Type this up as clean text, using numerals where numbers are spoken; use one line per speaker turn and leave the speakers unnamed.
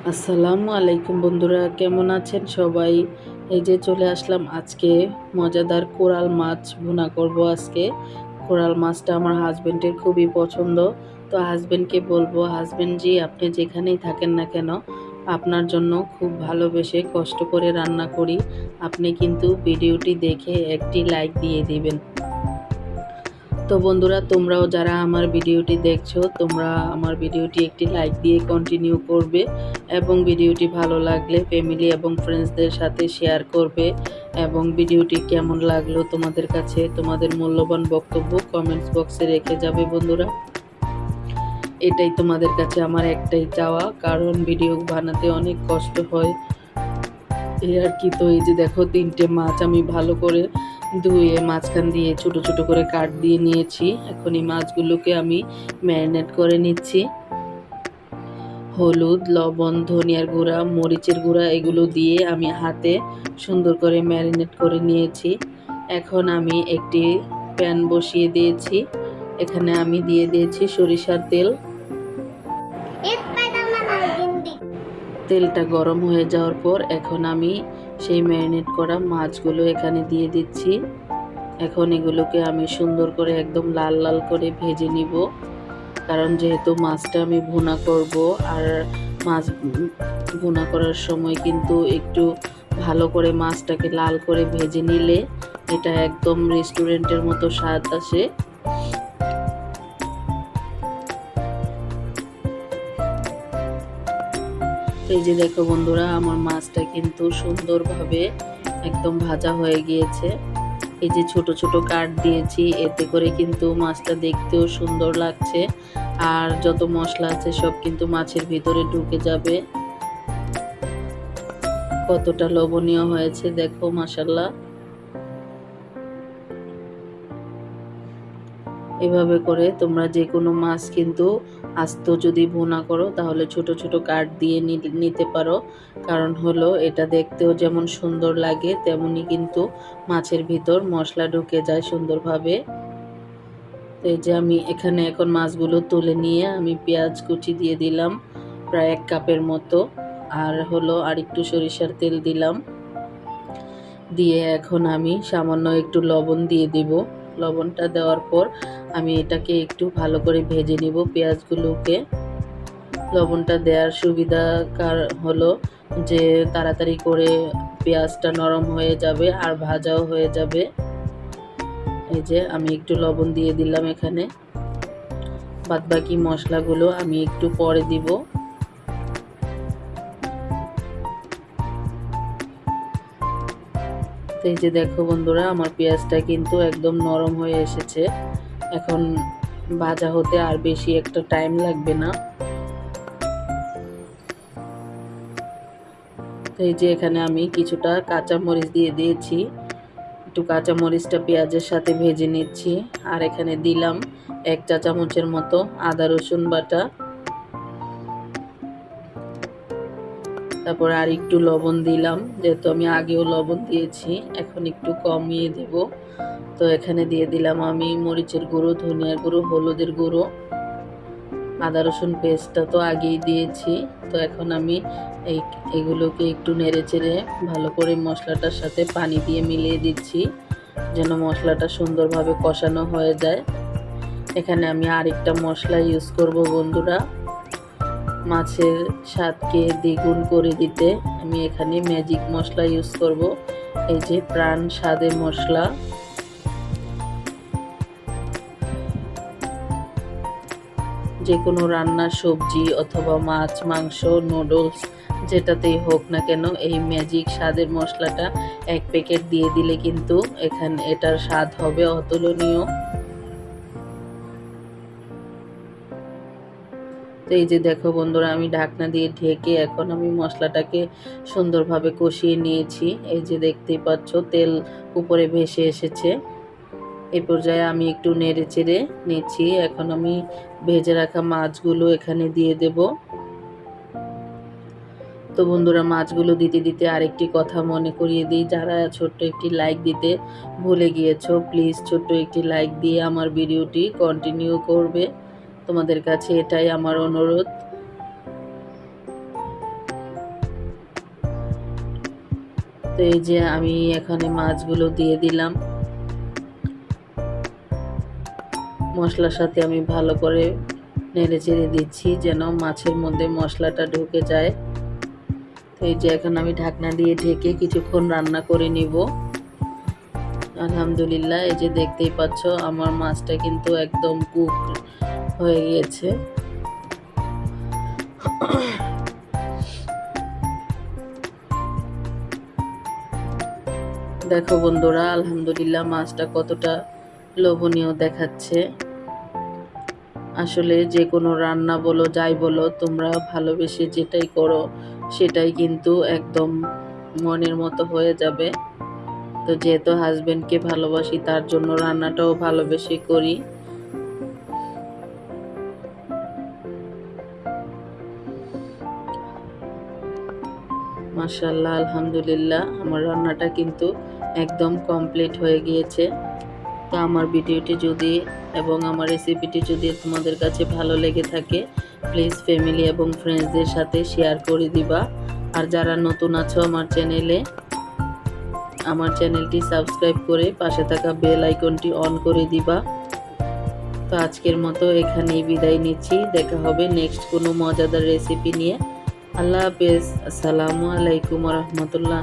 আসসালামু আলাইকুম বন্ধুরা, কেমন আছেন সবাই? এই যে চলে আসলাম আজকে মজাদার কোরাল মাছ ভুনা করব। আজকে কোরাল মাছটা আমার হাজবেন্ডের খুবই পছন্দ। তো হাজবেন্ডকে বলবো, হাজবেন্ড জি আপনি যেখানেই থাকেন না কেন, আপনার জন্য খুব ভালোবেসে কষ্ট করে রান্না করি, আপনি কিন্তু ভিডিওটি দেখে একটি লাইক দিয়ে দিবেন। তো বন্ধুরা, তোমরাও যারা আমার ভিডিওটি দেখছো, তোমরা আমার ভিডিওটি একটি লাইক দিয়ে কন্টিনিউ করবে এবং ভিডিওটি ভালো লাগলে ফ্যামিলি এবং ফ্রেন্ডসদের সাথে শেয়ার করবে। এবং ভিডিওটি কেমন লাগলো তোমাদের কাছে, তোমাদের মূল্যবান বক্তব্য কমেন্টস বক্সে রেখে যাবে বন্ধুরা। এটাই তোমাদের কাছে আমার একটাই চাওয়া, কারণ ভিডিও বানাতে অনেক কষ্ট হয় এই আর কি। তো এই যে দেখো, 3টে মাছ আমি ভালো করে ধুয়ে মাঝখান দিয়ে ছোট ছোট করে কাট দিয়ে নিয়েছি। এখন এই মাছগুলোকে আমি ম্যারিনেট করে নিচ্ছি। হলুদ, লবণ, ধনিয়ার গুঁড়া, মরিচের গুঁড়া এগুলো দিয়ে আমি হাতে সুন্দর করে ম্যারিনেট করে নিয়েছি। এখন আমি একটি প্যান বসিয়ে দিয়েছি। এখানে আমি দিয়ে দিয়েছি সরিষার তেল। তেলটা গরম হয়ে যাওয়ার পর এখন আমি সেই ম্যারিনেট করা মাছগুলো এখানে দিয়ে দিচ্ছি। এখন এগুলোকে আমি সুন্দর করে একদম লাল লাল করে ভেজে নিব, কারণ যেহেতু মাছটা আমি ভুনা করব। আর মাছ ভুনা করার সময় কিন্তু একটু ভালো করে মাছটাকে লাল করে ভেজে নিলে এটা একদম রেস্টুরেন্টের মতো স্বাদ আসে। এই যে দেখো বন্ধুরা, আমার মাছটা কিন্তু সুন্দরভাবে একদম ভাজা হয়ে গিয়েছে। এই যে ছোট ছোট কাট দিয়েছি, এতে করে কিন্তু মাছটা দেখতেও সুন্দর লাগছে। আর যত মশলা আছে সব কিন্তু মাছের ভিতরে ঢুকে যাবে। কতটা লোভনীয় হয়েছে দেখো, মাশাআল্লাহ। এভাবে করে তোমরা যে কোনো মাছ কিন্তু আস্ত যদি ভুনা করো তাহলে ছোট ছোট কাট দিয়ে নিতে পারো। কারণ হলো এটা দেখতেও যেমন সুন্দর লাগে, তেমনি কিন্তু মাছের ভিতর মশলা ঢুকে যায় সুন্দরভাবে। তো এই যে আমি এখানে এখন মাছগুলো তুলে নিয়ে আমি পেঁয়াজ কুচি দিয়ে দিলাম প্রায় 1 কাপের মতো। আর হলো আর একটু সরিষার তেল দিলাম। দিয়ে এখন আমি সামান্য একটু লবণ দিয়ে দিব। লবণটা দেওয়ার পর আমি এটাকে একটু ভালো করে ভেজে নিব পেঁয়াজগুলোকে। লবণটা দেওয়ার সুবিধা হলো যে তাড়াতাড়ি করে পেঁয়াজটা নরম হয়ে যাবে আর ভাজাও হয়ে যাবে। এই যে আমি একটু লবণ দিয়ে দিলাম এখানে। বাদবাকি মশলাগুলো আমি একটু পরে দিব। তো এই যে দেখো বন্ধুরা, আমার পেঁয়াজটা কিন্তু একদম নরম হয়ে এসেছে। এখন ভাজা হতে আর বেশি একটা টাইম লাগবে না। তো এই যে এখানে আমি কিছুটা কাঁচা মরিচ দিয়ে দিয়েছি। একটু কাঁচা মরিচটা পেঁয়াজের সাথে ভেজে নিচ্ছি। আর এখানে দিলাম 1 চা চামচের মতো আদা রসুন বাটা। তারপর আর একটু লবণ দিলাম, যেহেতু আমি আগেও লবণ দিয়েছি, এখন একটু কমিয়ে দেব। তো এখানে দিয়ে দিলাম আমি মরিচের গুঁড়ো, ধনিয়ার গুঁড়ো, হলুদের গুঁড়ো। আদা রসুন পেস্টটা তো আগেই দিয়েছি। তো এখন আমি এগুলোকে একটু নেড়ে চেড়ে ভালো করে মশলাটার সাথে পানি দিয়ে মিলিয়ে দিচ্ছি, যেন মশলাটা সুন্দরভাবে কষানো হয়ে যায়। এখানে আমি আরেকটা মশলা ইউজ করব বন্ধুরা, মাছের স্বাদকে দ্বিগুণ করে দিতে। আমি এখানে ম্যাজিক মশলা ইউজ করব, এই যে প্রাণ স্বাদের মশলা। যে কোনো রান্না, সবজি অথবা মাছ, মাংস, নুডলস যেটাতেই হোক না কেন, এই ম্যাজিক স্বাদের মশলাটা 1 প্যাকেট দিয়ে দিলে কিন্তু এটার স্বাদ হবে অতুলনীয়। তো এই যে দেখো বন্ধুরা, আমি ঢাকনা দিয়ে ঢেকে এখন আমি মশলাটাকে সুন্দরভাবে কষিয়ে নিয়েছি। এই যে দেখতেই পাচ্ছ তেল উপরে ভেসে এসেছে। এই পর্যায়ে আমি একটু নেড়ে চেড়ে নিচ্ছি। এখন আমি ভেজে রাখা মাছগুলো এখানে দিয়ে দেব। তো বন্ধুরা, মাছগুলো দিতে দিতে আরেকটি কথা মনে করিয়ে দিই, যারা ছোট্ট একটি লাইক দিতে ভুলে গিয়েছো, প্লিজ ছোট্ট একটি লাইক দিয়ে আমার ভিডিওটি কন্টিনিউ করবে। তোমাদের কাছে এটাই আমার অনুরোধ। এই যে আমি এখানে মাছগুলো দিয়ে দিলাম, মশলার সাথে আমি ভালো করে নেড়ে চেড়ে দিচ্ছি যেন মাছের মধ্যে মশলাটা ঢুকে যায়। তো এই যে এখন আমি ঢাকনা দিয়ে ঢেকে কিছুক্ষণ রান্না করে নিব। আলহামদুলিল্লাহ, এই যে দেখতেই পাচ্ছ আমার মাছটা কিন্তু একদম কুক হয়ে গিয়েছে। দেখো বন্ধুরা, আলহামদুলিল্লাহ মাছটা কতটা লোভনীয় দেখাচ্ছে। আসলে যে কোনো রান্না বলো যাই বলো, তোমরা ভালোবেসে যেটাই করো সেটাই কিন্তু একদম মনের মতো হয়ে যাবে। তো যেহেতু হাজবেন্ডকে ভালোবাসি তার জন্য রান্নাটাও ভালোবেসে করি। মাশাআল্লাহ, আলহামদুলিল্লাহ আমার রান্নাটা কিন্তু একদম কমপ্লিট হয়ে গিয়েছে। তো আমার ভিডিওটি যদি এবং আমার রেসিপিটি যদি তোমাদের কাছে ভালো লেগে থাকে, প্লিজ ফ্যামিলি এবং ফ্রেন্ডসদের সাথে শেয়ার করে দিবা। আর যারা নতুন আছো আমার চ্যানেলটি সাবস্ক্রাইব করে পাশে থাকা বেল আইকনটি অন করে দিবা। তো আজকের মতো এখানেই বিদায় নিচ্ছি, দেখা হবে নেক্সট কোনো মজাদার রেসিপি নিয়ে। আল্লাহ হাফেজ, আসসালামু আলাইকুম ওয়া রাহমাতুল্লাহ।